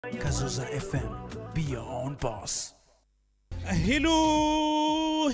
Kazoza FM, be your own boss. Hello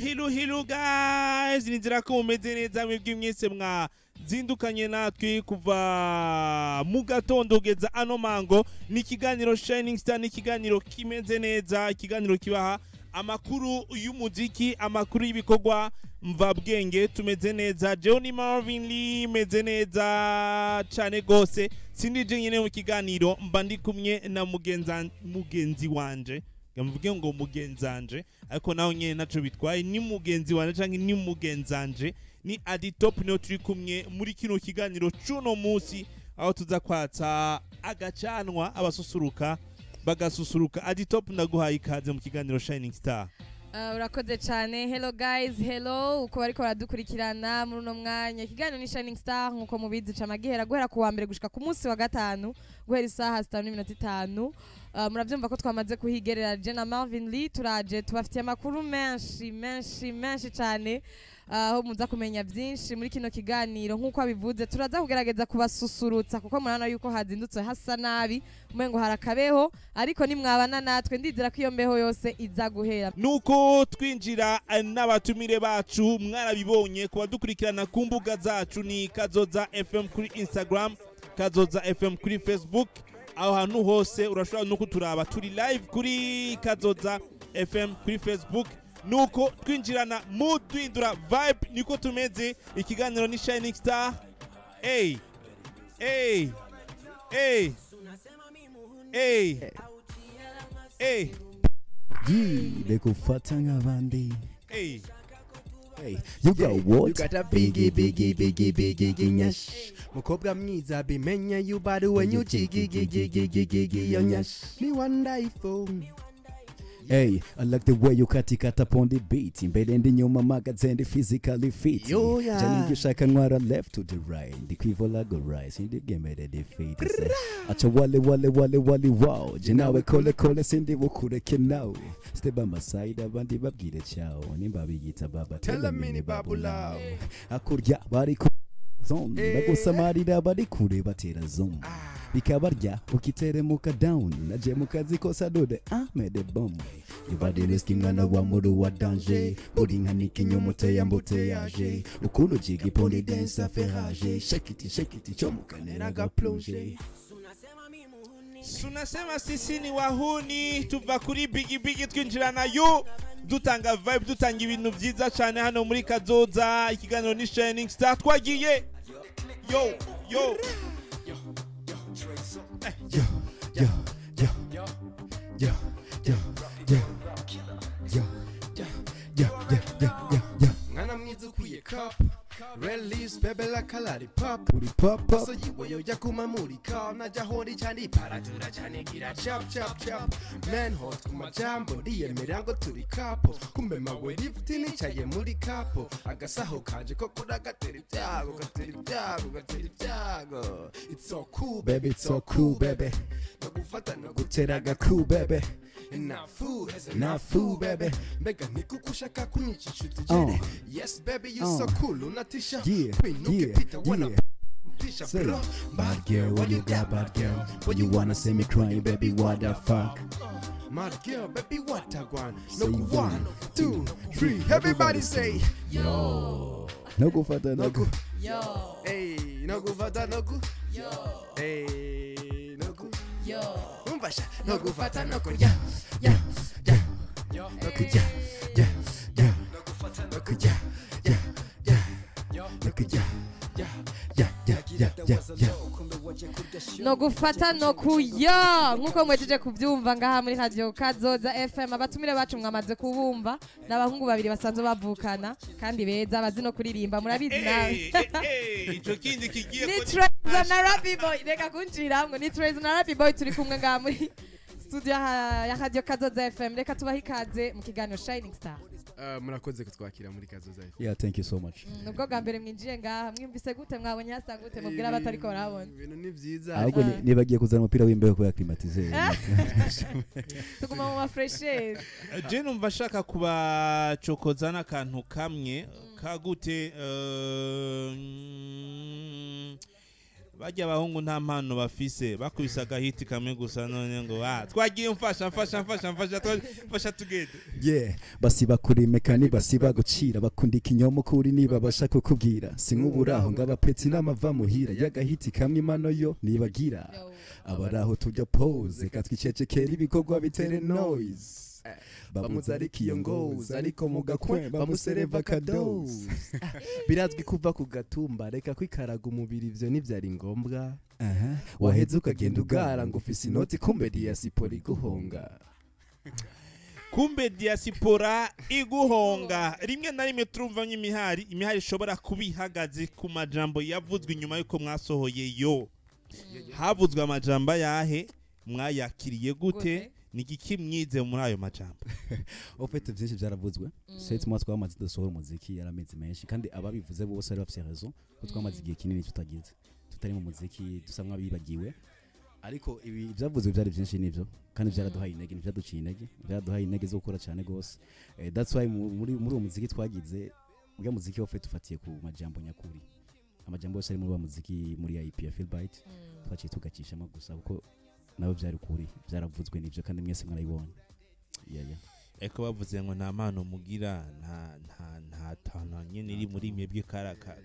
guys, nizera ko mumeze neza mwebwe mwese mwazindukanye natwe kuva mu gatondo kugeza ano mango. Ni ikiganiro Shining Star, ni ikiganiro kimeze neza, ikiganiro kibaha amakuru y'umuziki, amakuru y'ibikorwa mvabwenge. Tumeze neza, Johnny Marvin Lee meze neza cyane gose. Sindije nyene mu kiganiro, mba ndi kumwe na mugenzi wanje. Mvuge ngo mugenzanje, ariko naho nyene naco bitwaye, ni mugenzi wanje canke ni mugenzanje, ni Adi Top no turi kumwe muri kino kiganiro cuno musi, aho tuza kwatsa agacanwa abasusuruka bagasusuruka. Adi Top, ndaguhaye ikaze mu kiganiro Shining Star. Urakoze cyane. Hello guys, hello uko bariko baradukurikirana muri uno mwanya. Ikiganiro ni Shining Star nkuko mubizi camagihera guhera ku wa mbere gushika ku munsi wa gatanu guhera isaha 5:05. Muravyumva ko twamaze kuhigerera je na Marvin Lee, turaje tubafitiye amakuru menshi cyane, aho muza kumenya byinshi muri kino kiganiro. Nkuko abivuze, turaza kugerageza kubasusurutsa kuko murana yuko hazindutse hasa nabi, umengo harakabeho, ariko nimwabana natwe ndizera ko iyo mbeho yose iza guhera. Nuko twinjira n'abatumire bacu, mwarabibonye kuba dukurikirana ku mbuga zacu, ni Kazoza FM kuri Instagram, Kazoza FM kuri Facebook. Aho hantu hose urashobora no kuturaba, turi live kuri Kazoza FM kuri Facebook. Nuko twinjirana mu twindura vibe, niko tumeze. Ikiganiro ni Shining Star. Hey Lekufata nk'abandi. Hey, you got what? You got a biggie nyash. Mukobwa mwiza bimenya you badu when you jiggy yo nyash. Me wonderful. Hey, I like the way you cut upon the beat. Imbere ndi nyuma magazine physically fit. Yo, yeah. Jani gushaka nwara left to the right. Ndikwivola go rise. Ndi game at the defeat. Acha wale wow. Jinawe kole sindi bukureke nawe. Stay by my side abandi babwire ciao. Nimba bigita baba tell me ni babulao. Akurya bari ku zone. Bagusamarira bari kure batera zone. Bikabarya ukiteremuka down naje mukazi kosa dode mede bomb ibadi risking mwana wa muru wa danger buri nkaniki nyomote ya mboteyaje ukundo jigi poni dance affairage shake it chomukanera ga plonge. sunasema sisi ni wahuni, tuva kuri bigi twinjira nayo, dutanga vibe, dutanga ibintu byiza cyane hano muri Kazoza. Ikiganiro ni Shining Star, twagiye. Yo Ngana mwiza ukwiye cup. Release bebe la kalari pop. So yiwe yo kuma muri ka naja hori cyane paratura cyane gira chap. Man hot kuma jambo diye mirango turi kapo. Kumbe mawe lift ni chaye muri kapo. Agasaho kanje ko kudagatera ibyago. It's so cool baby, it's so cool baby. Nagufata naguteraga cool baby. Enough food baby. Mbega nikukushaka kunyica inshuti jere. Yes baby, you so cool unatisha. Say, bad girl, what you got, bad girl? When you wanna see me crying, baby, what the fuck? Mad girl, baby, what I want? No, 1, 2, 3, everybody say, yo. No go fata, no go. Yo. Hey, no go fata, no go. Yo. Hey, no go. Yo. Umbasha, no go fata, no go. Yeah. No go, yeah. No go fata, no go. Yeah. No go, yeah. No gufata no kuya nkuko mwejeje kubyumva ngaha muri radio Kazoza FM. Abatumire bacu mwamaze kubumva n'abahungu babiri basanzwe bavukana kandi beza bazi no kuririmba, murabizi nawe. Ico kindi kigiye Ni TreyZo na RappyBoy, reka kunjiramwe. Ni TreyZo na RappyBoy turi kumwe ngaha muri studio ya radio Kazoza FM. Reka tubahe ikaze mu kiganiro Shining Star. Murakoze kutwakira muri Kazoza FM. Yeah, thank you so much. Nubwo bwa mbere mwinjiye ngaha, mwumvise gute, mwabonye hasa gute, mubwira abatariko barabona? Ibintu ni byiza. Ahubwo nibagiye kuzana umupira w'imbeho ko yaklimatize. Tuguma mu mafresher. Je numva shaka kuba chokoza n'akantu kamwe kagute bajya abahungu nta mpano bafise bakubise agahiti kamwe gusa none ngo twagiye mfasha tugende yeah basiba kurimekani basiba gucira bakunda ikinyoma kuri niba basha kukubwira sinkuburaho ngabapetsi n'amava muhira y'agahiti kamwe imano yo nibagira abaraho tujya pose katwicecekera ibikorwa bitere noise bamuzarika iyo ngozi ariko mugakwe bamusereva kadozi birazwi kuva ku gatumba reka kwikaraga umubiri ivyo nivyari ngombwa waheze ukagenda ugara ngo ufise inoti kumbe diaspora iguhonga kumbe diaspora iguhonga rimwe na rimwe turumva imihari ishobora kubihagaze ku majambo yavuzwe inyuma yuko mwasohoye yo havuzwe amajambo yahe mwayakiriye gute nigiki mwize muri ayo majambo ofete byinshi byaravuzwe setse mwa twamaze dusohora umuziki yarameze menshi kandi ababivuze bose ari bafite raison ko twamaze igihe kinini tutagize tutari mu muziki dusamwa bibagiwe ariko ibi byavuze byari byinshi nivyo kandi byaraduhaye intege byaduciye intege byaraduhaye intege zo gukora cyane gose that's why muri uwo muziki twagize ubwo muziki ofete ufatiye ku majambo nyakuri amajambo yose ari muri wa muziki muri IP ya Feel Bite twaciye tugakishamo gusa kuko nawe byari kuri byaravuzwe nivyo kandi mwese mwarayibonye eko bavuze ngo nta mpano mugira nta tano nyene iri muri mwebwe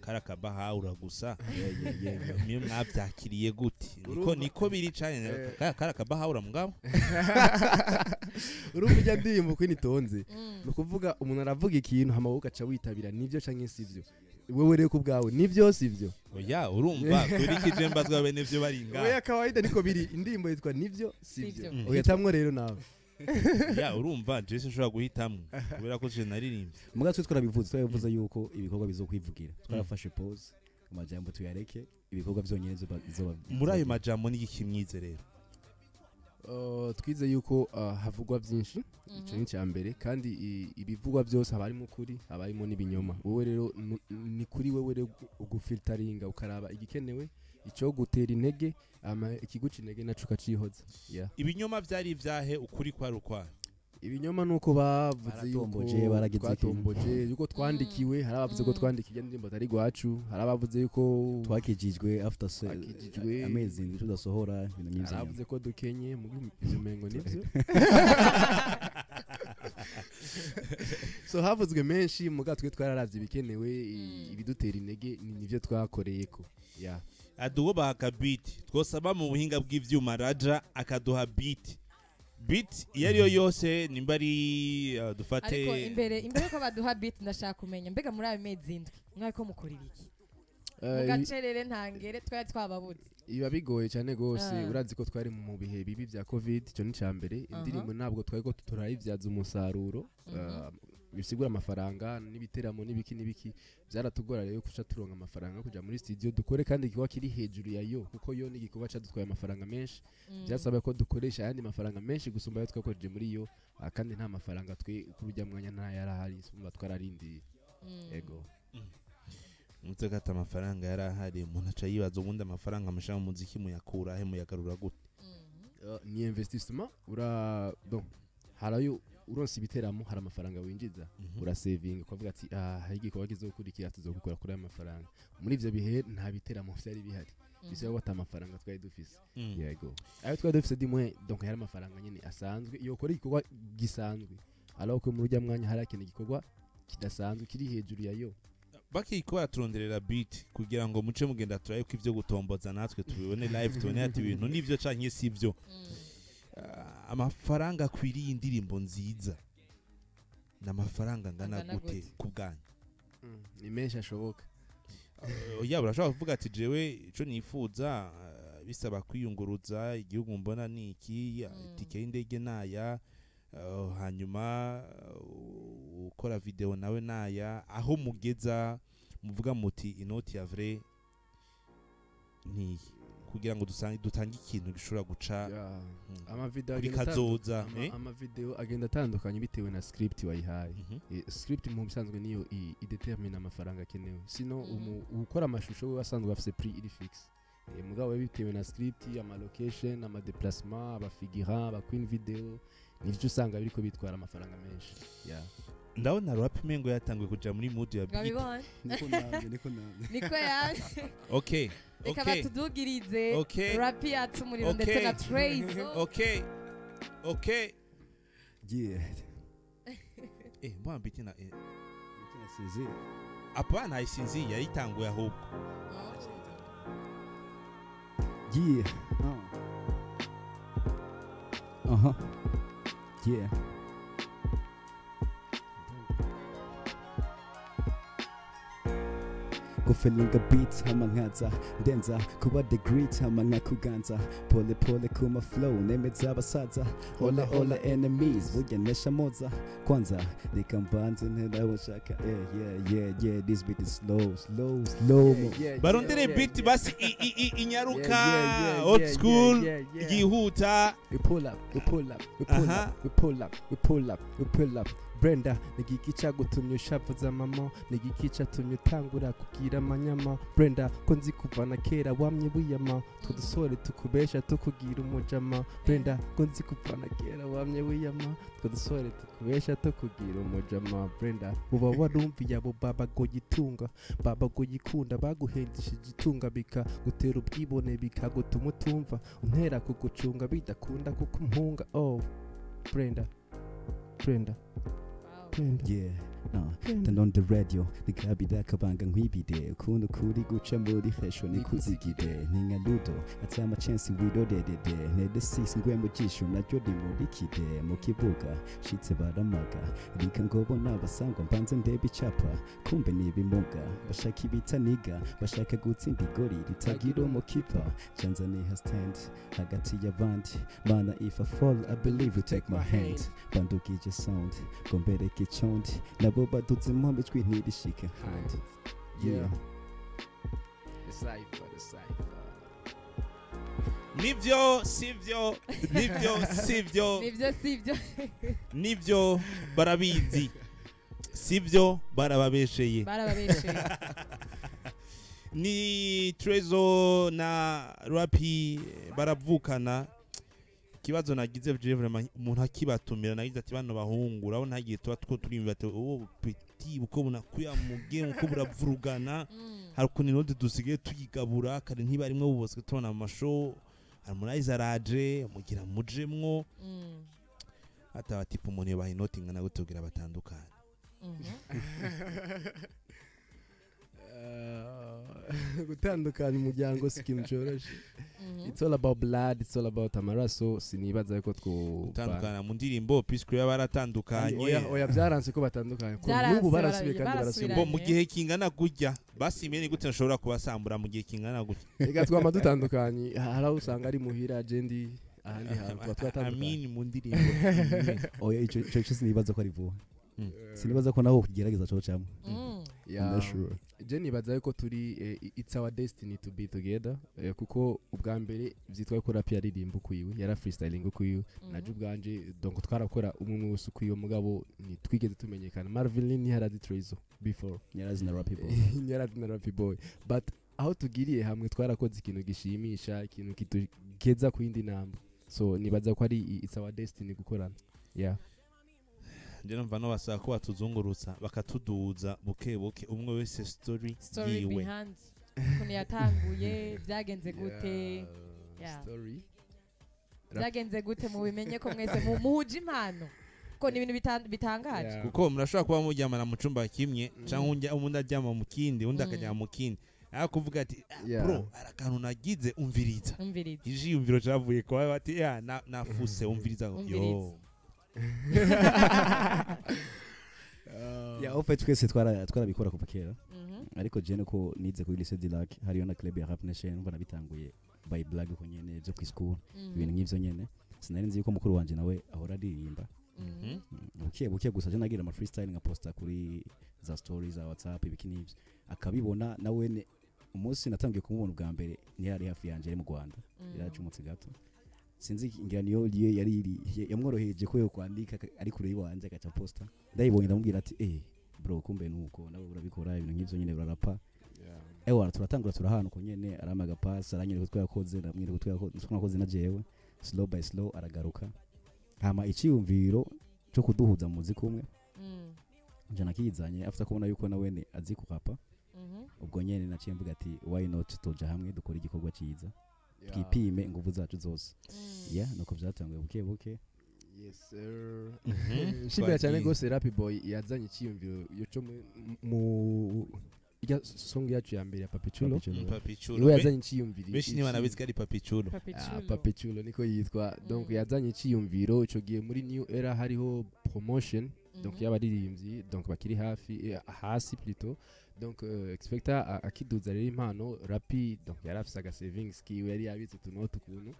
karakabahura gusa mwe mwabyakiriye gute niko biri cyane karakabahura mugabo urumva ndirimbo ko nitonze no kuvuga umuntu aravuga ikintu hamabuka aca witabira nivyo canke sivyo wewe rero kubgawe nivyo sivyo oya urumva kuri kijembazwa bene vyo baringa oya kawaida niko biri indirimbo yitwa nivyo sivyo oya tamwe rero nawe ya urumva Jesse ushobora guhitamwe kubera ko je naririmbye muga twe twarabivuze yuko ibikorwa bizokwivugira twarafashe pause amajambo tuyareke ibikorwa byonyene zoba muri ayo majambo n'igikimyize rero twize yuko havugwa byinshi ico ni cyambere kandi ibivugwa byose habarimo kuri habarimo n'ibinyoma wowe rero ni kuri wewe rero ugufilteringa ukaraba igikenewe ico gutera intege ikiguca intege naco kacihoza ibinyoma byari vyahe ukuri kwa rukwa ibinyoma nuko bavuze yuko twatomboje yuko twandikiwe harabavuze ko twandikiye indirimbo atari gwacu harabavuze yuko twakijijwe after amazing tudasohora ibintu nk'ivyo harabavuze ko dukenye mu mengo nivyo so havuzwe menshi muga twe twararavye ibikenewe ibidutera intege nivyo twakoreyeko aduwo baka beat twosaba mu buhinga bw'ivyuma Raja akaduha beat iyo ariyo yose nimba ari dufate ariko imbere ko baduha beat ndashaka kumenya mbega muri ayo mezi indwi mwako mukora ibiki mugacerere ntangere twari twababuze iba bigoye cyane gose urazi ko twari mu bihe bibi bya covid cyo ni cyambere indirimbo ntabwo twari ko turayivyaza umusaruro bisigura amafaranga n'ibiteramo n'ibiki byaratugora rero kuca turonka amafaranga kuja muri studio dukore kandi ikiwa kiri hejuru yayo kuko yo n'igikuba cadutwaye amafaranga menshi byasaba ko dukoresha yandi mafaranga menshi gusumba ayo twakoreje muri yo kandi nta mafaranga twe kurujya mwanya nta yarahari sumba twararindiye ego mutekata amafaranga yarahari umuntu aca yibaza ubundi amafaranga amashaka mu muziki muyakura he muyagarura gute ni investissement donc harayo uronse ibiteramo hari amafaranga winjiza urasavinga kuvuga ati hari igikorwa kizokurikira tuzokukora kuri aya mafaranga muri ivyo bihe nta biteramo byari bihari bisaba wata amafaranga twari dufise yego ayo twari dufise dimwe donc hari amafaranga nyene asanzwe iyo ukora igikorwa gisanzwe alors ko mu rujya mwanya hari akene igikorwa kidasanzwe kiri hejuru yayo bakiko baturonderera beat kugira ngo muce mugenda turaye ko ivyo gutomboza natwe tubibone live tubone ati ibintu nivyo canke sivyo amafaranga kwiriye indirimbo nziza n'amafaranga ngana gute kubganya ni menshi ashoboka oya urashobora kuvuga ati jewe ico nifuza bisaba kwiyunguruza igihugu mbona niki tike y'indege naya hanyuma ukora video nawe naya aho mugeza muvuga muti inoti ya vrai ni kugira ngo dutange ikintu gishobora guca amavideo kazoza amavideo agenda atandukanye bitewe na script wayihaye script mu bisanzwe niyo idetermine amafaranga akenewe sino ukora amashusho we asanzwe afise prix iri fixe mugabo bitewe na script ama location ama déplacement aba figurant aba queen video nivyo usanga biriko bitwara amafaranga menshi ndabona RappyBoy ngo yatanguye kuja muri mood ya beat niko nawe niko yaje okay reka Okay. batudugirize Okay. Rappy yatse umuriro Okay. ndetse na TreyZo. Okay. Okay. Yeah. Mbona biti na Sinzi. apana isinzi yayitanguye ahubwo. Yeah. Uh-huh. Yeah. Kufelinga beats hama nkaza ndenza kuba the great hama nkakuganza pole pole kuma flow nemeza abasaza ola ola enemies bugenesha moza kwanza nikambanze ntawo shaka yeah this beat is slow mo. Barondere beat basi inyaruka old school gihuta. We pull up. Brenda nigiki cagutumye ushavuza mama nigiki catumye utangura kugira amanyama Brenda ko nzi kuvana kera wamye wiyama tudusore tukubesha tukugira umujama Brenda ko nzi kuvana kera wamye wiyama tudusore tukubesha tukugira umujama Brenda uba warumviye abo baba goyitunga baba goyikunda baguhendesha igitunga bika gutera ubwibone bikagutuma utumva untera kugucunga bidakunda kuko mpunga oh Brenda Yeah, turn on the radio nikabida kabanga nkwibide ukuntu kuri guca muri fashion nikuzigide ninga ludo atama chance widodedede nede six ngwe mu jisho naryo rimurikide mu kibuga shitse baramaga rika ngobona basangwa mbanze ndebe icapa kumbe nibimuga bashaka ibitaniga bashaka gutsinda igori ritagira umukipa chanza ni stand hagati y'abandi mana if I fall I believe you take my hand bandukije sound gombere kichondi nabo badutse impombe twintirishike hand yeah the cipher Nivyo sivyo nivyo barabizi sivyo barababesheye ni TreyZo na Rappy baravukana. Kibazo nagize vraiment umuntu akibatumira nagize ati bano bahungu urabona hagiye tuba turimba ati uwo petit uko bunakuya mu game uko buravurugana hari ukuntu node dusigaye tuyigabura kare ntibarimwe buboswe tubona amashow Harmonize araje mugira mujemwo atabatipa umuntu yabaha inoti ngana gutugira batandukanye. gutandukanya umuryango si ikintu cyoroshye it's all about blood it's all about amaraso sinibaza yuko gutandukana mu ndirimbo Peace baratandukanye oya byaranse ko batandukanye n'ubu barasubiye kandi barasubiye mu gihe kingana gujya basimye ni gute nshobora kubasambura mu gihe kingana gutya ega twama dutandukanye hari aho usanga ari muhira agendi ahandi hantu twatandukanye mu ndirimbo oya ico sinibaza ko ari vuba sinibaza ko naho kugerageza cyo cyamwe sure Jenny baza yuko turi it's our destiny to be together kuko ubwa mbere vyitwa ko Rappy aririmba kuyiwe yara freestyling kuyiwe naje ubwanje donc twarakora umwe wose kuyiwe mugabo twigeze tumenyekana Marvin ni haradi TreyZo before yarazi na RappyBoy but aho tugiriye hamwe twarakoze ikintu gishimisha ikintu kitugeza ku yindi namba so nibaza ko ari it's our destiny gukorana yeah Njye mva no basaba ko batuzungurutsa bakatuduza buke umwe wese story yiwe ukuntu yatanguye byagenze gute story byagenze gute mubimenye ko mwese muhuje impano ko ni ibintu bitangaje kuko murashobora kuba mujyamana mu cumba kimwe cyangwa umuntu ajyama mu kindi undi akajyama mu kindi kuvuga ati bro arakantu nagize umviriza iciyumviro cyavuye kwa bati nafuse umviriza yo ya ofe twese twarabikora kuva kera ariko je ko nize kuri lycée Dilac hariyo na club ya Rap Nation mbona bitanguye by blague ko nyene byo ku school ibintu nk'ivyo nyene sinari nzi yuko mukuru wanje nawe ahora aririmba buke gusa je nagira ama freestyle nka posta kuri za stories za WhatsApp ibikinivyo akabibona nawe umunsi natangiye kumubona ubwa mbere ni yari hafi yanje ari mu Rwanda yaracumutse gato sinzi ngira niyo yari yamworoheje ko yo kwandika ari kure yiwanje agaca posta ndayibonye ndamubwira ati bro kumbe nuko nawe urabikora ibintu nk'ivyo nyene burarapa ewa turatangura turahana uko nyene aramaga pass aranyereka ko twakoze namwire ko twakoze na jewe slow by slow aragaruka hama iciyumviro cyo kuduhuza mu muziki umwe nje nakizanye after kubona yuko nawe azi kurapa ubwo nyene naciye mvuga ati why not tuja hamwe dukora igikorwa cyiza twipime ingufu zacu zose nuko byatanguye buke buke. Yes sir. Shimira cyane gose RappyBoy yazanye iciyumviro yoco mu ya song yacu ya mbere ya Papichulo. Iwe yazanye iciyumviro. Beshi ni banabizi ko ari Papichulo. Papichulo niko yitwa. Donc yazanye iciyumviro ico gihe muri new era hariho promotion. Donc y'abaririmbyi donc bakiri hasi plutôt. Donc expecta akiduza rero impano Rappy donc yarafise aga savings kiwe yari yabitse tunote ukuntu.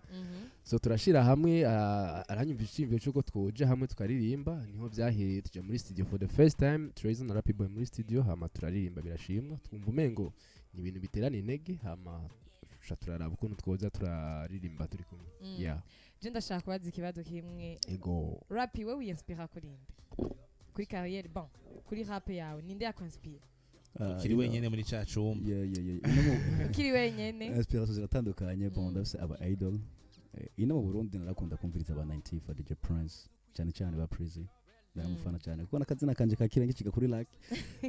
So turashira hamwe aranyumvisha iciyumviro cyuko twoje hamwe tukaririmba niho byahereye tujya muri studio for the first time TreyZo na RappyBoy muri studio hama turaririmba birashimwa twumva umengo ni ibintu biterana intege hama turaraba ukuntu twoza turaririmba turi kumwe. Je ndashaka kubaza ikibazo kimwe. Ego Rappy we winspira kuri nde? Kuri carrière bon kuri rap yawe ninde yakonspira? Ukiri wenyene muri ca cumba. Ukiri wenyene. Inspiration ziratandukanye bon ndafise aba idol. Ino mu Burundi narakunda kumviriza aba 90 for DJ Prince cyane ba Prezi. Ndaramufana cyane kuko nakazina kanje kakirenge kiga kuri like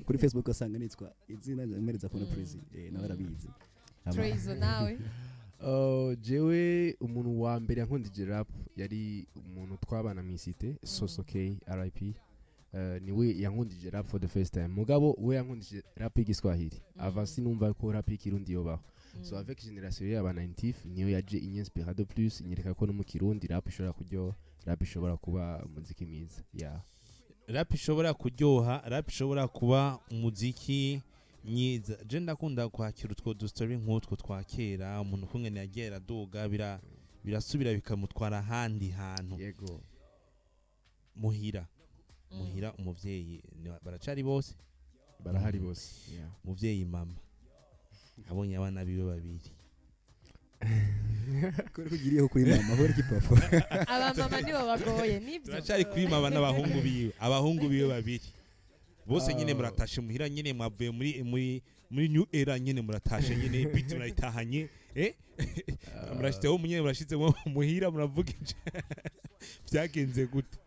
kuri Facebook asanga nitwa izina mereza kuri Prezi nawe arabizi. TreyZo nawe jewe umuntu wa mbere yankundije rap yari umuntu twabana mu isite Sosoke RIP. Niwe yankundije rap for the first time mugabo we yankundije rap y'igiswahili avasi numva ko rap y'ikirundi yobaho. So avec génération y'aba 90 niyo yaje inspira de plus inyereka ko no mu kirundi rap ishobora kuryoha rap ishobora kuba umuziki mwiza. Rap ishobora kuryoha rap ishobora kuba umuziki myiza. Je ndakunda kwakira utwo du story nk'utwo twakera umuntu kungene yagera duga birasubira bikamutwara handi hantu. Yego muhira umuvyeyi baracari bose barahari bose. Muvyeyi mama abonye abana biwe babiri kuri kugiriyeho kuri mama hore kipapa aba mama nibo bagoye nibyo turacari kuri mama abahungu biwe babiri bose nyine muratashe muhira nyine mwavuye muri new era nyine muratashe nyine bitu murayitahanye murashiteho nyine murashitse muhira muravuga byagenze gute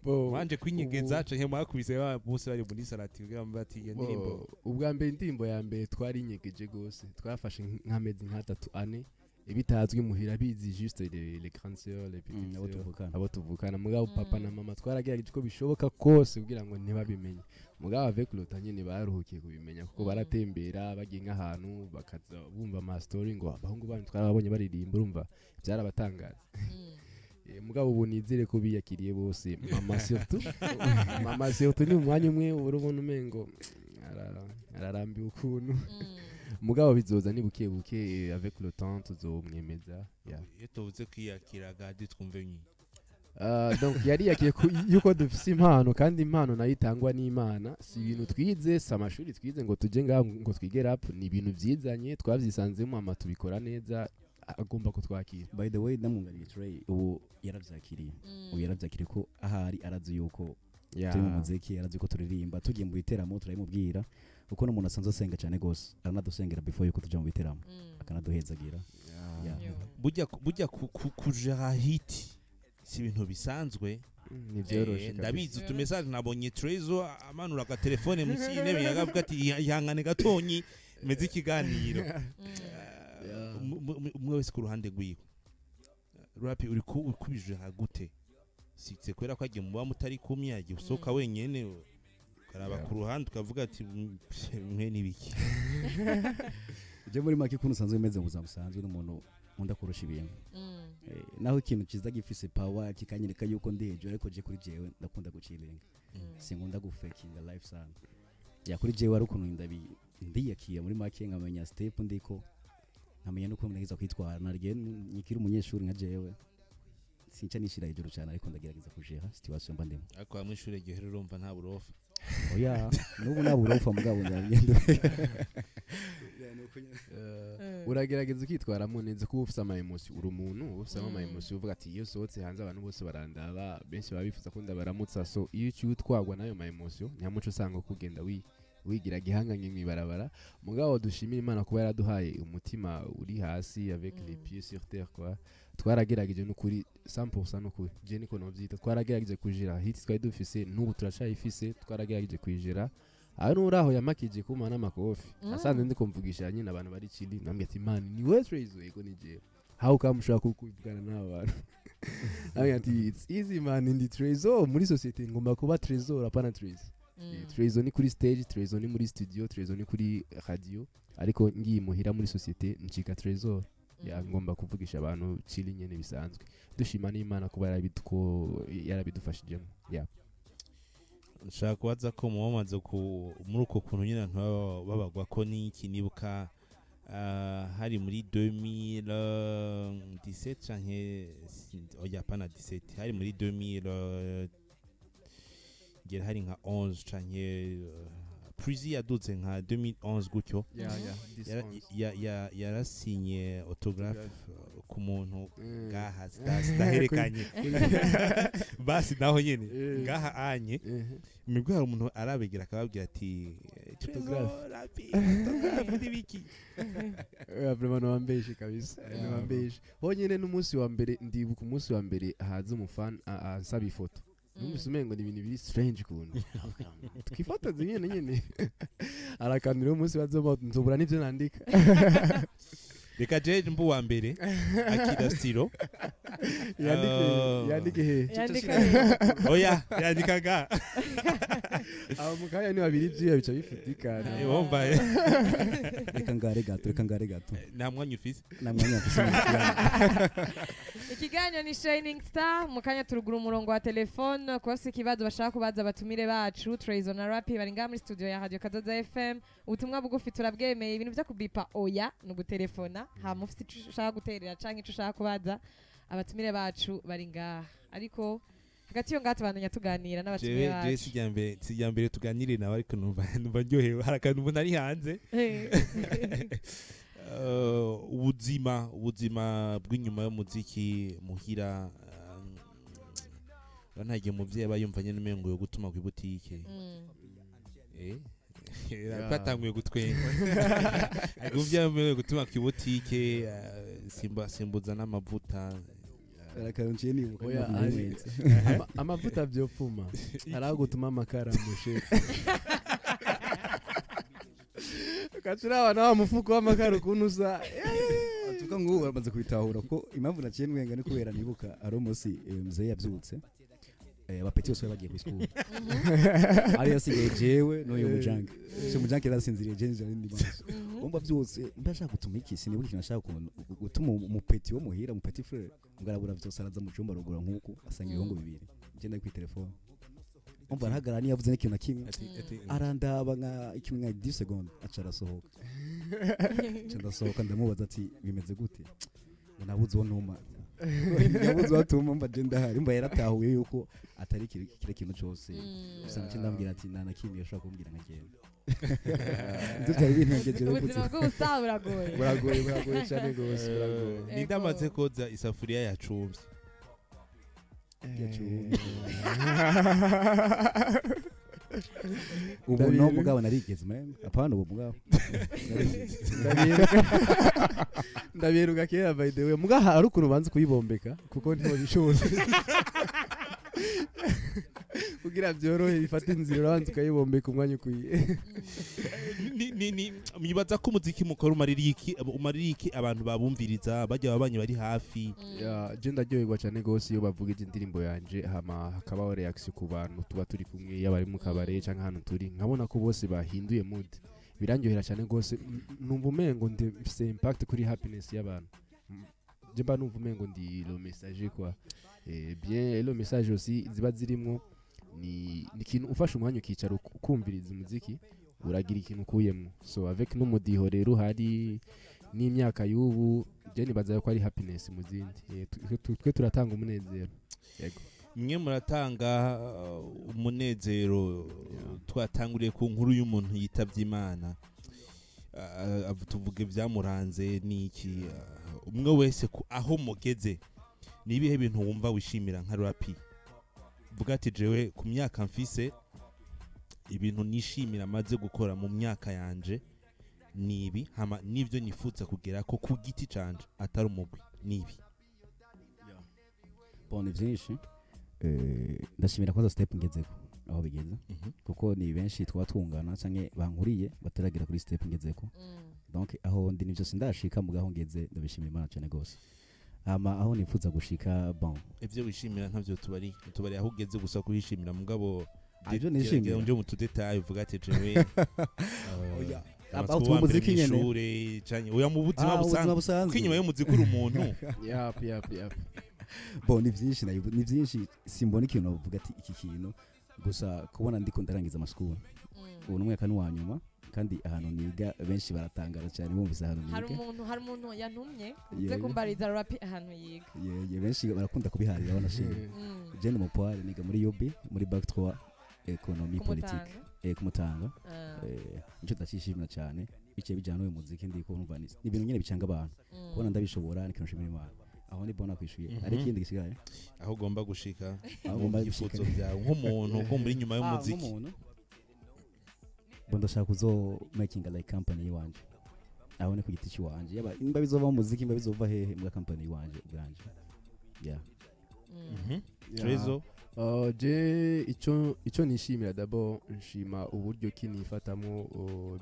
wanje kwinyegeza canke mwakubise bose bari muri salati kugira ngo bati iyo ndirimbo ubwa mbere indirimbo ya mbere twari inyegeje gose twafashe nk'amezi nk'atatu ane ibitazwi muhira bizi juste les grandes sœurs les petites sœurs abo tuvukana mugabo papa na mama twaragerageje ko bishoboka kose kugira ngo ntibabimenye mugabo avec le temps nyine baruhukiye kubimenya kuko baratembera bagiye nk'ahantu bakaza bumva ama story ngo abahungu banyu twarabonye baririmba urumva byarabatangaza. Mugabo ubu nizere ko biyakiriye bose mama surtout ni umwanya umwe urubona umengo ararambi ukuntu mugabo bizoza ni buke buke avec le temps tuzomwemeza. Iyo tuvuze kwiyakira gadi twumve nyi donc yari yakiye yuko dufise impano kandi impano nayitangwa n'Imana si ibintu twize samashuri twize ngo tuje ngo twige rap ni ibintu byizanye twavyisanzemo ama tubikora neza agomba kutwakira. By the way namungariye Trey ubu yaravyakiriye ko ahari arazi yuko turi mu muziki arazi ko turirimba tugiye mu biteramo turayimubwira uko no umuntu asanzwe asenga cyane gose aranadusengera before yuko tuja mu biteramo akanaduhezagira. Burya kujera hit si ibintu bisanzwe nivyoroshe ndabizi tu message nabonye TreyZo amanura ka telefone mu cyintebe yagavuga ati ihangane gatonyi meze ikiganiro umwe wese ku ruhande rwiwe. Rappy uri kubije hagute sitse kwera ko agiye muba mutari kumye agiye usoka wenyene karaba ku ruhande ukavuga ati mwe nibiki je muri make kuntu sanzwe meze mu zamusanzwe n'umuntu nkunda kurusha ibintu naho ikintu kiza gifise power kikanyereka yuko ndejo ariko je kuri jewe ndakunda gucilenga sinkunda gufekinga life sana kuri jewe ari ukuntu ndiyakiye muri make nkamenya step ndiko nkamenya nuko mnageza kwitwara narye nyikira umunyeshuri nka jewe sinca nishira hejuru cyane ariko ndagerageza kujera situation mba ndimo ariko amwishure gihe urumva nta burofa oya nubu nta burofa mugabo ndagenda uragerageza kwitwaramo neza ko ufite ama emotion uri umuntu ufite ama emotion uvuga ati iyo sohotse hanze abantu bose barandaba benshi babifuza ko ndabaramutsa so iyo cyutwagwa nayo ma emotion nyamuco usanga kugenda wigira gihanganye mwibarabara mugabo dushimira Imana kuba yaraduhaye umutima uri hasi avec les pieds sur terre quoi twaragerageje n'ukuri 100% n'ukuri je niko novyita twaragerageje kujira hit twari dufise n'ubu turacayifise twaragerageje kwijira aho nuraho yamakije kuma n'amakofi asanze ndi kumvugisha nyine abantu bari chili nambye ati man ni we TreyZo yego ni je how come ushaka kuvugana n'abantu nambye ati it's easy man ndi TreyZo muri society ngomba kuba TreyZo rapana TreyZo TreyZo ni kuri stage TreyZo ni muri studio TreyZo ni kuri radio ariko ngiye muhira muri society ncika TreyZo ya ngomba kuvugisha abantu chili nyene bisanzwe dushima n'Imana kuba yarabidufashijemo yeah nshaka kubaza ko muwamaze muri uko kuntu nyine babagwa ko n'iki nibuka hari muri 2017 canke oya pana 17 hari muri 2000 gera hari nka 11 canke Prizi yaduze nka 2011 gutyo yarasinye autographe ku muntu ngaha zidaherekanye basi naho nyene ngaha anye mibwo hari umuntu arabegera akababwira ati TreyZo RappyBoy n'ibiki vraiment wambeshe kabisa wambeshe honyene n'umunsi wa mbere ndibuka umunsi wa mbere haza umufan ansaba ifoto numvise umengo ni ibintu biri strange kuntu tukifata nyene arakanira umunsi bazoma nzobura n'ivyo nandika reka je mbu wa mbere akida stilo yandike he oya yandikaga aho mukaya ni babiri vyo bica bifutikana wumva reka ngare gato nta mwanya ufise ikiganiro ni Shining Star mukanya turugura umurongo wa telefone kubafise ikibazo bashaka kubaza abatumire bacu TreyZo na Rappy bari ngaha muri studio ya Radio Kadoza FM ubutumwa bugufi turabwemeye ibintu vyo kubipa oya no gutelefona ha mufite ico ushaka guterera canke ico ushaka kubaza abatumire bacu bari ngaha ariko hagati yo ngaha tubandanya tuganira n'abatumire bacu sijyambere tuganire nawe ariko numva ndyohewe harakantu umuntu ari hanze ubuzima bw'inyuma y'umuziki muhira ntagiye umuvyeyi aba yumvanye n'umengo yo gutuma ku butike batanguye gutwenga ariko umuvyeyi gutuma ku butike simbuza n'amavuta arakarunciye ni amavuta vyopfuma aragutuma amakara mushe kacira abana wa mufuko w'amakara ukuntu usa tuka ngo bamaze kubitahura ko impamvu naciye nwenga ni kubera nibuka ari umunsi mzee yavyutse abapeti bose bagiye ku school ari yasigaye jewe n'uyu mujanke cyo mujanke yarasinziriye jenje n'indi maso umva vyose mbashaka gutuma iki sinibuka ikintu nashaka gutuma umupeti wo muhira umupeti frere ngarabura vyose araza mu cyumba rugura nkuko asanga ibihongo bibiri genda ku telefone umva ntagara ni yavuze n'ikintu nakimwe arandaba nka ikimwe nka 10 secondes acara sohoka ndasohoka ndamubaza ati bimeze gute nabuze uwo ntuma yabuze watuma mba je ndahari mba yaratahuye yuko atari kire kintu cyose gusa nacyo ndambwira ati nta nakimwe yashaka kumbwira nkagenda dutari ibintu ngegera ubuzima bw'ubusaha buragoye cyane gose buragoye nindamaze koza isafuriya yacumvye ubu no mugabo narigeze man apana ubu mugabo ndabiruka kera by the way mugaha ari ukuntu banze kuyibombeka kuko ntiho bishoboye kugira byorohe bifate inzira urabanza ukayibombeka umwanya ukwiye mwibaza ko umuziki mukora umaririki abantu babumviriza bajya babanye bari hafi je ndaryoherwa cyane gose iyo bavuga indirimbo yanje hama hakabaho reaction ku bantu tuba turi kumwe yabari mu kabare canke hano turi nkabona ko bose bahinduye mood birangyohera cyane gose numva umengo ndifise impact kuri happiness y'abantu je mba numva umengo ndi le message quoi bien le message aussi ziba zirimo ni ikintu ufasha umwanya ukicara ukumviriza umuziki uragira ikintu ukuyemo so avec n'umudiho rero hari n'imyaka y'ubu je nibaza ko ari happiness mu zindi twe turatanga umunezero yego mwe muratanga umunezero twatanguriye ku nkuru y'umuntu yitavye Imana tuvuge byamuranze niki umwe wese aho mugeze nibihe bintu wumva wishimira nka Rappy vuga ati jewe ku myaka mfise ibintu nishimira maze gukora mu myaka yanje nibi hama nivyo nifuza kugera ko ku giti canje atari umugwi nibi bone byinshi ndashimira kwanza step ngezeko aho bigeze Mhm. kuko ni benshi twatungana canke bankuriye bataragira kuri step ngezeko donc aho ndi nivyo sindashika mugaho ngeze ndabishimira Imana cyane gose hama aho nifuza gushika bon ivyo wishimira ntavyo tubari aho ugeze gusa kuhishimira mugabo ivyo nishimira nje mu tudetail uvuga ati jewe oya aho mu muziki nyene shure canke oya mu buzima busanzwe busanzwe kwinyuma y'umuziki uri umuntu yap bon ni byinshi simbona ikintu uvuga ati iki kintu gusa kubona ndiko ndarangiza amasukuru ubu n'umwaka n'uwanyuma kandi ahantu niga benshi baratangara cyane bumvise ahantu niga hari umuntu yantumye nze kumbariza rap ahantu yiga ye benshi barakunda kubiharira banashimye je ndi mu poire niga muri UB muri bac 3 economie politique kumutanga nicyo ndashishimira cyane bice bijyana n'uyu muziki ndiko numva ni ibintu nyene bicanga abantu kubona ndabishobora ni kintu Imana aho ni bona kwishuye ari ikindi gisigaye aho ugomba gushika aho ugomba gushika byawe nk'umuntu ukumva inyuma y'umuziki bondo shaka kuzo making a like company wanje aho ne ku giti cy'iwanje yaba imba bizova mu muziki imba bizova hehe mu company wanje ubwanje yeah TreyZo je ico nishimira d'abord nshima uburyo kinifatamo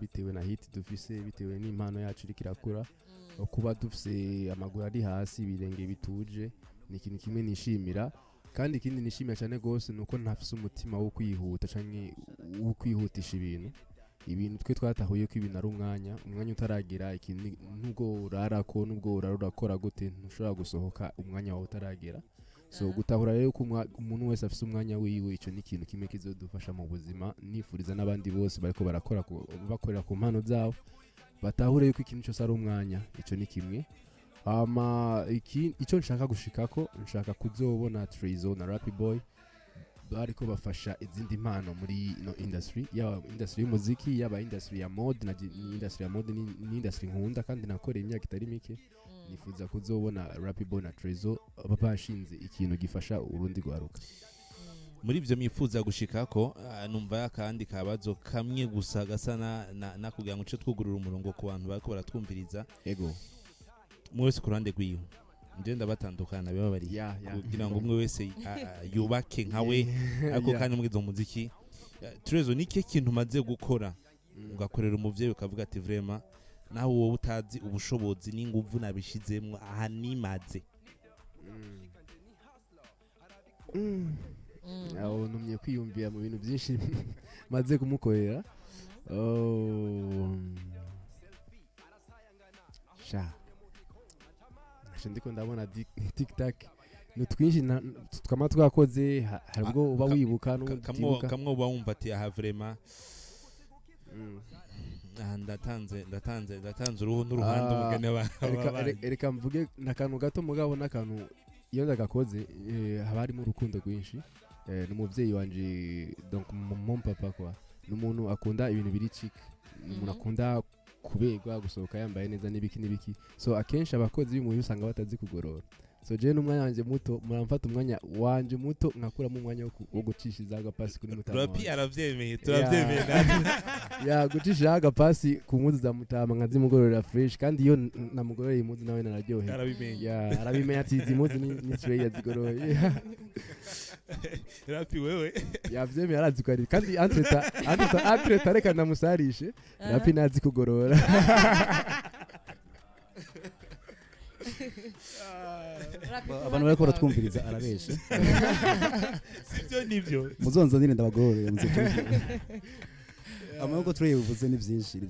bitewe na hit dufise bitewe n'impano yacu ikirakura kuba dufise amaguru ari hasi birenge bituje ni ikintu kimwe nishimira kandi ikindi nishimira cyane gose nuko ntafise umutima wo kwihuta canke wo kwihutisha ibintu twe twatahuye ko ibintu ari umwanya utaragira ikintu nubwo urarako nubwo urakora gute ntushobora gusohoka umwanya wawe utaragera so gutahura rero ko umuntu wese afise umwanya wiwe ico ni ikintu kimwe kizodufasha mu buzima nifuriza n'abandi bose bariko bakorera ku mpano zabo batahure yuko ikintu cyose ari umwanya ico ni kimwe ico nshaka gushikako nshaka kuzobona TreyZo na RappyBoy bariko bafasha izindi mpano muri no industry yaba industry y'umuziki yaba industry ya mode na industry ya mode ni industry nkunda kandi nakoreye imyaka itari mike nifuza kuzobona RappyBoy na TreyZo bashinze ikintu gifasha urundi gwaruka muri ivyo myifuza gushikako numva yakandi kabazo kamwe gusa gasana nakugira ngo cyo twugurura umurongo ku bantu bariko baratwumviriza ego mwese kurande gwiyo ndenda batandukana baba bari kugira ngo umwe wese yubake nkawe ariko kandi mwizo muziki TreyZo niki kintu maze gukora ugakorera umuvyeyi ukavuga ati vraiment naho wowe utazi ubushobozi n'inguvu nabishizemwe aha nimaze aho numye kwiyumvira mu bintu byinshi maze kumukorera ndiko ndabona TikTok nutwinshi twama twakoze hari ubwo uba wibuka kamwe uba wumva ati aha vraiment ndatanze uruhu n'uruhande umugani abantu reka mvuge nakantu gato mugabo nakantu iyo ndagakoze haba harimo urukundo rwinshi n'umuvyeyi wanje donc mon papa quoi n'umuntu akunda ibintu biri chic n'umuntu akunda kubegwa gusohoka yambaye neza n'ibiki so akenshi abakozi b'impuhwe usanga batazi kugorora so je n'umwanya wanje muto muramfata umwanya wanje muto nkakuramo umwanya wo gucishiza agapasi kuri mutama Rapi aravyemeye turavyemeye ya gucisha agapasi ku mpuzu za mutama nkazimugororera fresh kandi iyo namugororeye impuzu nawe nararyohe arabimenya ati izi mpuzu ni Trey yazigoroye Rapi wewe yavyemeye arazi ko ari kandi entreta reka ndamusarishe Rapi nazi kugorora abantu bariko baratwumviriza arabeshe sivyo nivyo muzonzo ndinde ndabagororeye muziki amaboko Trey uvuze ni byinshi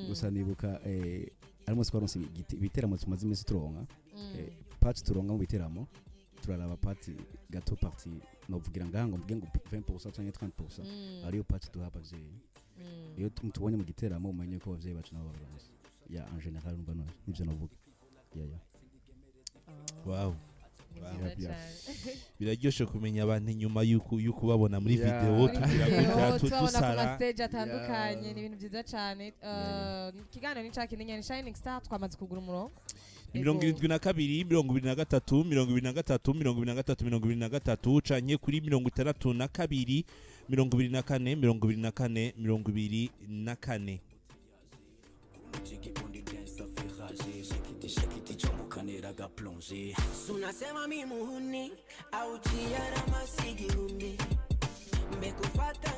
gusa nibuka arimo twaronse ibiteramo tumaze iminsi turonka party turonka mu biteramo turaraba party gato party no vugira ngahango mvuge ngo 20% cyangwa 30% ariyo party duhabavye iyo tubonye mu giteramo umenye ko abavyeyi bacu nabo baronse ya en general numva no nivyo navuga wow biraryoshe kumenya abantu nyuma yuko babona muri video tugira dusara ku stage atandukanye ni ibintu byiza cyane kiganiro ni caki ni Shining Star twamaze kugura umurongo 72 23 23 canye kuri 62 24 24 Kaneraga plongé Sunasema mi muhuni au jiara masigiruni Mbeko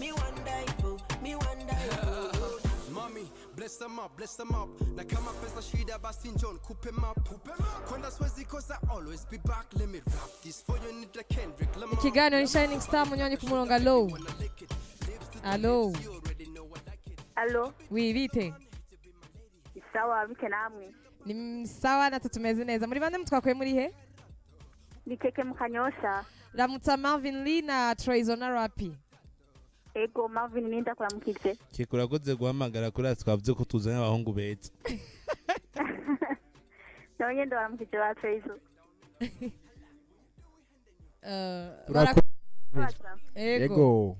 Me one die for, me one die for. Mommy, bless them up, bless them up. Na kama pesa shida basi John, coupe him up. Kwenda Swezi cause I always be back. Let me rap this for you, need the Kendrick Lamar. Ikiganiro ni Shining Star munywanyi ku murongo. Allo. Allo. Allo, Oui, bite. sawa bike namwe. Ni sawa na tumeze neza. Muri bande mutwakuye muri he? Ni keke mukanyosha. Ramutsa Marvin Lee na TreyZo Rappy. Ego Marvin ninda kwa mukije. Keke urakoze guhamagara kuri ati twavuze ko tuzanye abahungu beza. Nonye ndo mukije wa TreyZo. Ego.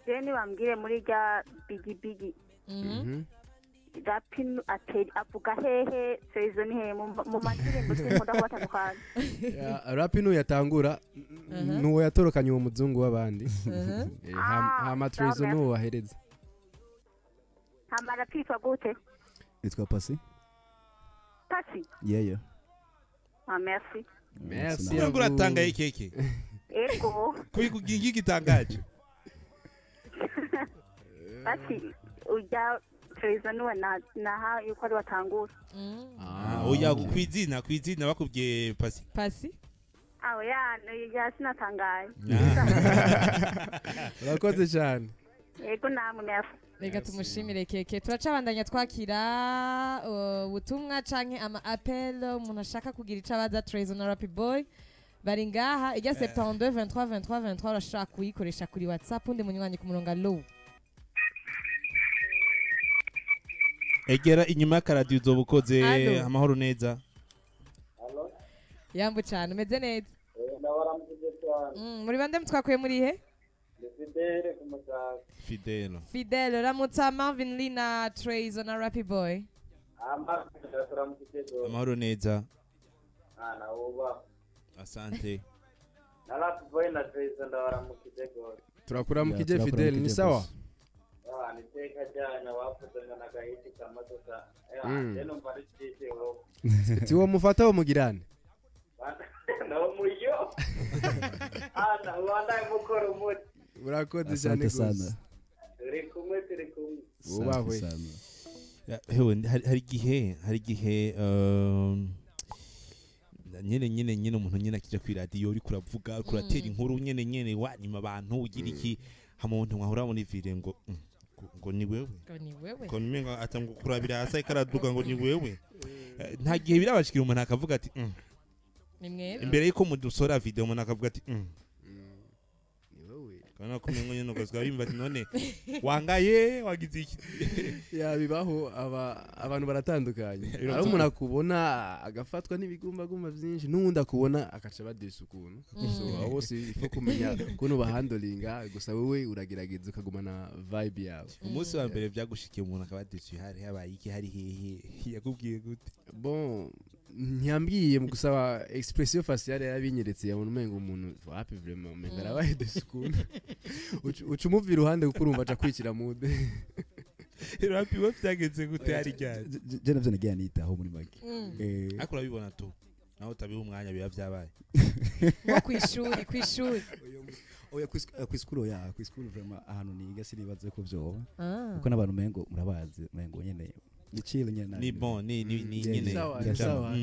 Jeni wambwire muri rya bigi. Rapinu ateri avuga hehe TreyZo ni hehe mu mandirimbo twikunda kubatandukana. Rappy yatangura nuwo yatorokanye uwo muzungu w'abandi. Hama TreyZo nuwo wahereza. Hama Rappy gute? Nitwa Pasi. Pasi? Yeah. Ah, merci. Merci. Ngo uratangaye keke. Ego. Kuyi gitangaje. Pasi uja TreyZo nuwe na yuko ari watangura. Oya kwizina bakubwiye Pasi. Pasi? Aho ya sinatangaye. Urakoze cyane. Ego namwe merci. Reka tumushimire keke. Turacabandanya twakira ubutumwa canke ama appel umuntu ashaka kugira icabaza TreyZo RappyBoy. Bari ngaha ijya 72 23 23 23 urashaka kuyikoresha kuri WhatsApp undi munywanyi ku murongo. Allo. Egera inyuma y'akaradiyo uzobukoze amahoro neza. Allo. Yambu cyane umeze neza. Ndabaramukije cyane. Muri bande mutwakuye muri he? Fidele kumusaga. Fidele Ramutsa Marvin Lee na TreyZo RappyBoy. Amahoro neza. Na uba. Asante. Na RappyBoy na TreyZo ndabaramukije gose. Turakuramukije Fidele ni sawa? Niteka cyane wapfutana na gahiti kamadoka. Rero mbarishije ho. Tiwo mufata wo mugirane. No muyo. Wanda mukoro muti. Urakoze cyane gose. Turi kumwe. Ubahwe. Hewe hari gihe nyene umuntu nyene akija ku radio uri kuravuga kuratera inkuru nyene wanyima abantu ugira iki hamuntu nkahura muri vire ngo ni wewe ko nimenga atangu kurabira hasa ikaraduka ngo ni wewe nta gihe birabashikira umuntu akavuga ati ni mwe imbere yuko mudusora video umuntu akavuga ati ni wewe kana kumengo nyene ugazwa bimva ati none wangaye wagize iki bibaho abantu baratandukanye ari umuntu akubona agafatwa n'ibigumbagumba byinshi n'undi akubona akaca badesa ukuntu so bose ifo kumenya kuno bahandolinga gusa wewe uragerageza ukagumana vibe yawe. Umunsi wa mbere byagushikiye umuntu akabadesa hari habaye iki hari hehe yakubwiye gute? Bon ntiyambwiye mu gusaba expression faciale yabinyeretse yabona umengo umuntu wapi vraiment umenga arabaye desa ukuntu ucumuvira iruhande kuko urumva aca kwikira mude. Rappy byageze gute hari cyane je navyo nagiye nitaho muri make akura bibona tu naho tabiho umwanya biba byabaye nko kwishuri oya kwiskuro vraiment ahantu niga siribaze ko byo kuko nabantu mengo murabazi mengo nyene ni chill nyene ni bon ni nyene sawa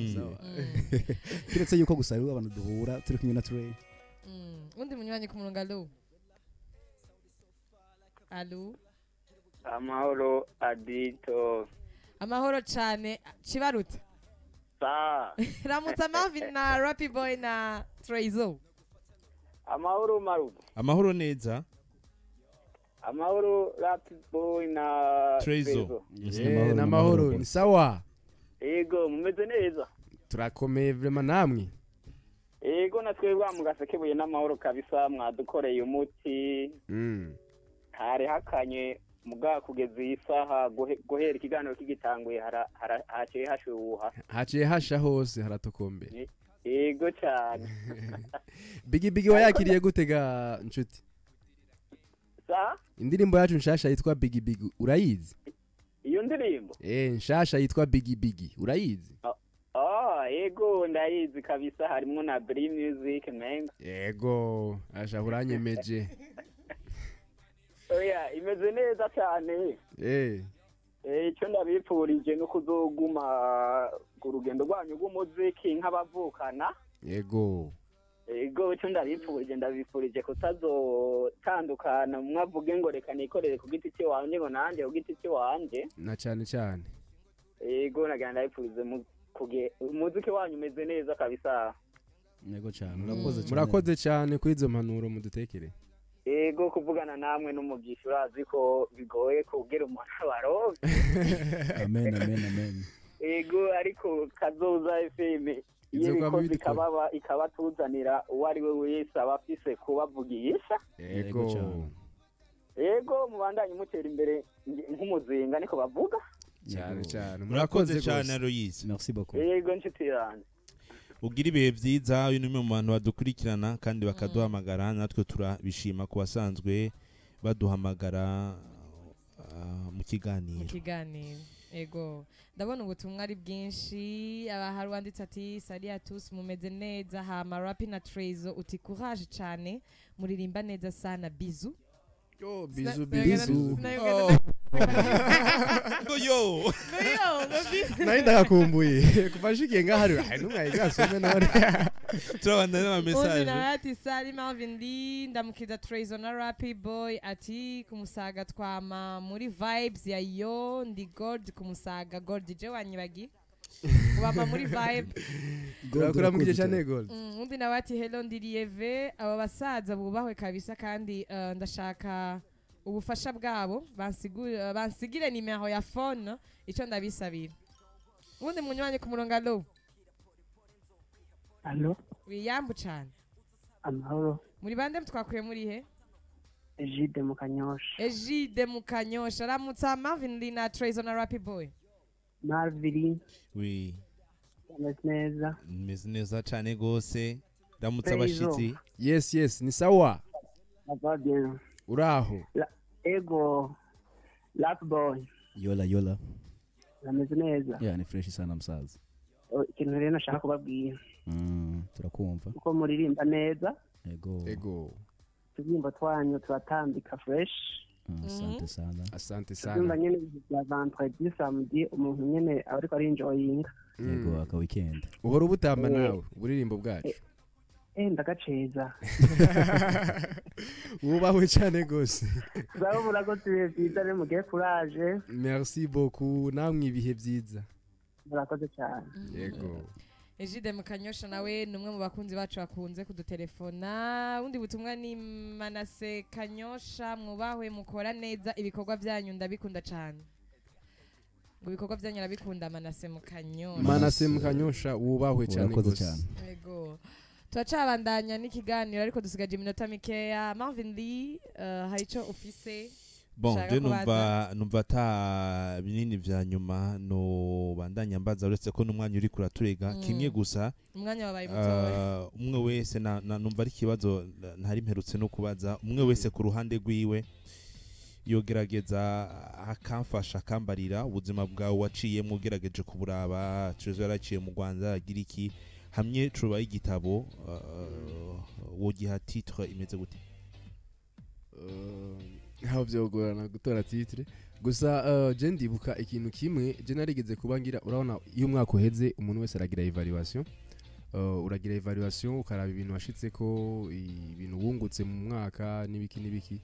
kiretse yuko gusa ari abantu duhura turi kumwe na Trey undi munywanyi ku murongo. Allo. Amahoro Adito. Amahoro cyane Chibaruta. Ramutsa Marvin na RappyBoy na TreyZo. Amahoro Marubu. Amahoro neza. Amahoro RappyBoy na TreyZo. Na amahoro ni sawa. Ego mumeze neza. Turakomeye vraiment namwe. Ego natwebwa mugasekebuye n'amahoro kabisa mwadukoreye umuti. Hari hakanye muga kugeza isaha guhera ikiganiro kigitanguye haciye hashuha. Haciye hasha hose haratokombe. Ego cyane. Bigi wayakiriye gutega nshuti? Sa? Indirimbo yacu nshasha yitwa Bigi urayizi? iyo ndirimbo nshasha yitwa Biggie Biggie urayizi? Yego ndayizi kabisa, harimo na Bri Music menga. Yego asha uranyemeje. Oya imeze neza cyane. Icyo ndabipfurije no kuzoguma ku rugendo rwanyu rw'umuziki nk'abavukana. Yego icyo ndabipfurije kutazotandukana, mwavuge ngo reka nikorere ku giti cy'iwanjye ngo nanjye ku giti cy'iwanjye. Na cyane cyane. Yego nagenda ndabipfurize umuziki wanyu umeze neza kabisa. Yego cyane murakoze cyane kuri izo mpanuro mudutekere. Yego kuvugana namwe n'umugisha urazi ko bigoye kugira umuntu abarovye. Amen. Yego ariko Kazoza FM yebikoze ikabatuzanira uwo ari we wese abafise kubavugisha. Yego mubandanye mutera imbere nk'umuzinga niko bavuga. cyane murakoze cyane Aloyse. Merci beaucoup. Yego nshuti yanjye. Ugira ibihe byiza, uyu ni umwe mu bantu badukurikirana kandi bakaduhamagara, natwe turabishima ku basanzwe baduhamagara mu kiganiro. Ego ndabona ubutumwa ari bwinshi, hari wanditse ati salut à tous mumeze neza, hama Rappy na TreyZo uti courage cyane muririmba neza sana bizu. Bizu naenda gakumbuye kufashikiye ngahari numwe gasome none turabandana na message ati Salim Marvin Lee ndamukiza TreyZo na RappyBoy ati kumusaga twama muri vibes ya yo ndi God kumusaga God je wanyibagi ubama muri vibe kuramukije cyane Gold. Undi nawe ati hello ndi Lieve, aba basaza bubahwe kabisa kandi ndashaka ubufasha bwabo bansigire nimero ya phone icyo ndabisabira. Ubundi munywanyi ku murongo alo. Allo Wiyambu cyane. Amahoro. Muri bande twakuye muri he? Ejide mu Kanyosha. Ramutsa Marvin Lee na TreyZo na RappyBoy. Marvin. Oui. Meze neza cyane gose. Ramutsa abashitsi. Yes ni sawa. Va bien. Uraho. Ego RappyBoy. Yola. Ameze neza. Yeah, ni fresh sana msaza. Ikintu rero nashaka kubabwira. Turakumva. Uko muririmba neza. Ego. Tuzimba twanyu turatambika fresh. Asante sana. Tuzimba nyene bya vendredi samedi umuntu nyene ariko ari enjoying. Ego aka weekend. Uhora ubutamba nawe uburirimbo bwacu. Ndagaceza. Ubahwe cyane gose. Zabo murakoze byiza rero mugiye courage. Merci beaucoup namwe ibihe byiza. Murakoze cyane. Yego. Ejide mu Kanyosha nawe numwe mu bakunzi bacu bakunze kudutelefona. Undi butumwa ni Manase Kanyosha, mwubahwe mukora neza ibikorwa byanyu ndabikunda cyane. Ngo ibikorwa byanyu ndabikunda Manase mu Kanyosha. Manase mu Kanyosha wubahwe cyane gose. Yego. Turacabandanya n'ikiganiro ariko dusigaje iminota mikeya. Marvin Lee hari icyo ufise? Bon, je numva ata binini vya nyuma no bandanya mbaza uretse ko n'umwanya uri kuraturega kimwe gusa umwanya wabaye muto umwe wese numva ari kibazo ntari mperutse no kubaza umwe wese ku ruhande rwiwe yogerageza akamfasha akambarira ubuzima bwawe waciyemo ugerageje kuburaba TreyZo yaraciye mu Rwanda agira iki hamwe cuba y'igitabo wogiha titre imeze gute? How byogorana gutora titre gusa je ndibuka ikintu kimwe je narigeze kubangira urabona iyo umwaka uheze umuntu wese aragira evaluation uragira evaluation ukaraba ibintu washitse ko ibintu wungutse mu mwaka nibiki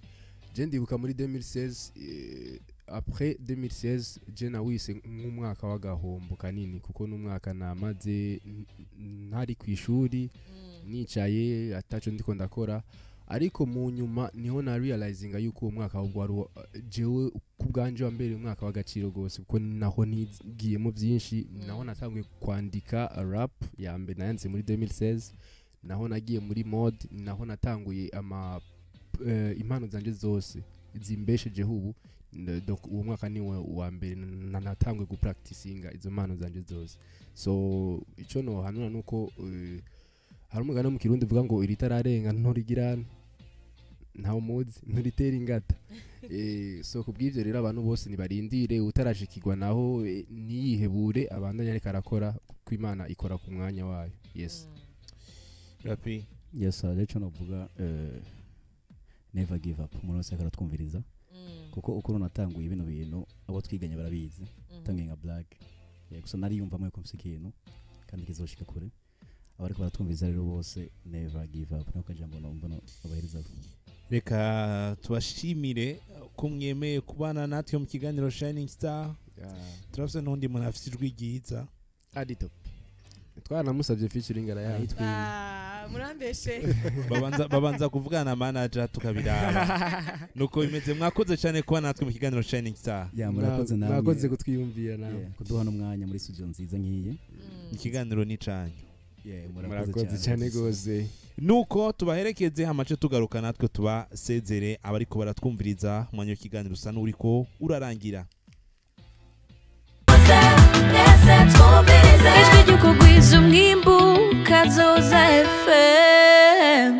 je ndibuka muri 2016 après 2016 je nawise nk'umwaka w'agahombo kanini kuko n'umwaka namaze ntari kwishuri nicaye ataco ndiko ndakora ariko mu nyuma niho na realizing yuko uwo mwaka ahubwo ari jewe kubganje wa mbere umwaka w'agaciro gose kuko naho nigiyemo byinshi naho natangiye kwandika rap ya mbere nayanze muri 2016 naho nagiye muri mode naho natanguye impano zanje zose zimbesheje ubu uwo mwaka ni wa mbere natanguye gupracticinga izo mpano zanje zose so ico no hanura nuko hari umugani mu Kirundi uvuga ngo iritararenga ntorigirana nta umuzi nturitera ingata so kubw'ivyo rero abantu bose nibarindire utarashikirwa naho niyihebure abandanya ariko arakora ko Imana ikora ku mwanya wayo. Yes Rappy. Yes rero novuga never give up umuntu wese akaratwumviriza kuko uko natanguye ibintu bintu abo twiganye barabizi tangiye nka black gusa nari yumva mwe ko msikintu kandi kizoshika kure abariko baratwumviriza rero bose never give up no kajambo no mbona abaheriza. Reka tubashimire ko mwemeye kubana natwe mu kiganiro Shining Star. Turafise n'undi muntu afite ijwi ryiza Adito twanamusabye featuring arayitwi murambeshe babanza kuvugana na manager tukabiraba nuko bimeze. Mwakoze cyane kuba natwe mu kiganiro Shining Star. Murakoze nawe mwakoze kutwiyumvira nawe kuduha n'umwanya muri studio nziza nkiye. Ikiganiro ni canyu. Murakoze cyane gose. Nuko tubaherekeze amace tugaruka natwe tubasezere abariko baratwumviriza umwanya w'ikiganiro usa n'uriko urarangira. Ijwi ry'ukugwiza umwimbu Kazoza FM.